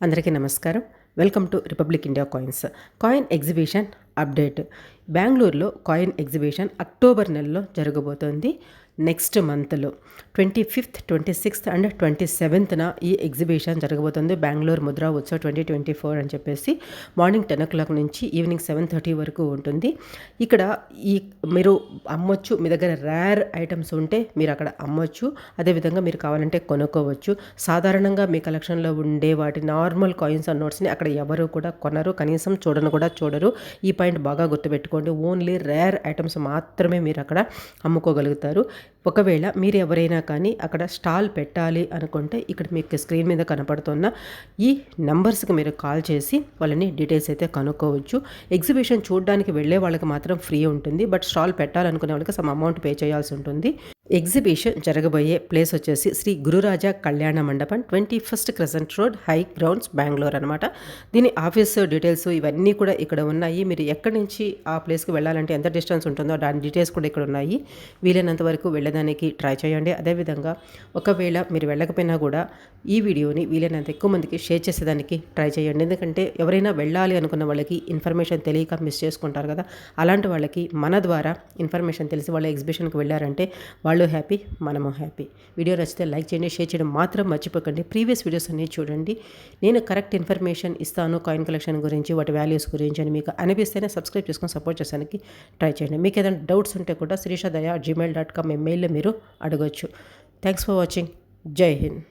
అందరికీ నమస్కారం. Welcome to republic India coins. Coin exhibition update. బెంగుళూరులో కాయిన్ ఎగ్జిబిషన్ అక్టోబర్ నెలలో జరగబోతోంది. నెక్స్ట్ మంత్లో 25th, 26th అండ్ 27th ఈ ఎగ్జిబిషన్ జరగబోతుంది. బెంగళూరు ముద్రా ఉత్సవ్ 2024 అని చెప్పేసి మార్నింగ్ 10 o'clock నుంచి ఈవినింగ్ 7:30 వరకు ఉంటుంది. ఇక్కడ మీరు అమ్మొచ్చు. మీ దగ్గర రేర్ ఐటమ్స్ ఉంటే మీరు అక్కడ అమ్మొచ్చు. అదేవిధంగా మీరు కావాలంటే కొనుక్కోవచ్చు. సాధారణంగా మీ కలెక్షన్లో ఉండే వాటి నార్మల్ కాయిన్స్ అండ్ నోట్స్ని అక్కడ ఎవరు కూడా కొనరు, కనీసం చూడరు. ఈ పాయింట్ బాగా గుర్తుపెట్టుకోండి. ఓన్లీ రేర్ ఐటమ్స్ మాత్రమే మీరు అక్కడ అమ్ముకోగలుగుతారు. ఒకవేళ మీరు ఎవరైనా కానీ అక్కడ స్టాల్ పెట్టాలి అనుకుంటే ఇక్కడ మీకు స్క్రీన్ మీద కనపడుతున్న ఈ నంబర్స్కి మీరు కాల్ చేసి వాళ్ళని డీటెయిల్స్ అయితే కనుక్కోవచ్చు. ఎగ్జిబిషన్ చూడడానికి వెళ్ళే వాళ్ళకి మాత్రం ఫ్రీ ఉంటుంది. బట్ స్టాల్ పెట్టాలనుకునే వాళ్ళకి సమ్ అమౌంట్ పే చేయాల్సి ఉంటుంది. ఎగ్జిబిషన్ జరగబోయే ప్లేస్ వచ్చేసి శ్రీ గురురాజా కళ్యాణ మండపం, 21st crescent road, high grounds, Bengaluru అనమాట. దీని ఆఫీస్ డీటెయిల్స్ ఇవన్నీ కూడా ఇక్కడ ఉన్నాయి. మీరు ఎక్కడి నుంచి ఆ ప్లేస్కి వెళ్ళాలంటే ఎంత డిస్టెన్స్ ఉంటుందో దాని డీటెయిల్స్ కూడా ఇక్కడ ఉన్నాయి. వీలైనంత వరకు వెళ్ళడానికి ట్రై చేయండి. అదేవిధంగా ఒకవేళ మీరు వెళ్ళకపోయినా కూడా ఈ వీడియోని వీలైనంత ఎక్కువ మందికి షేర్ చేసేదానికి ట్రై చేయండి. ఎందుకంటే ఎవరైనా వెళ్ళాలి అనుకున్న వాళ్ళకి ఇన్ఫర్మేషన్ తెలియక మిస్ చేసుకుంటారు కదా, అలాంటి వాళ్ళకి మన ద్వారా ఇన్ఫర్మేషన్ తెలిసి వాళ్ళ ఎగ్జిబిషన్కి వెళ్ళారంటే వాళ్ళు హ్యాపీ, మనము హ్యాపీ. వీడియో నచ్చితే లైక్ చేయండి, షేర్ చేయడం మాత్రం మర్చిపోకండి. ప్రీవియస్ వీడియోస్ అన్నీ చూడండి. నేను కరెక్ట్ ఇన్ఫర్మేషన్ ఇస్తాను కాయిన్ కలెక్షన్ గురించి, వాటి వాల్యూస్ గురించి అని మీకు అనిపిస్తేనే సబ్స్క్రైబ్ చేసుకొని సపోర్ట్ చేసానికి ట్రై చేయండి. మీకు ఏదైనా డౌట్స్ ఉంటే కూడా శిరీషదయ@gmail.com మెయిల్లో మీరు అడగొచ్చు. Thanks for watching. జై హింద్.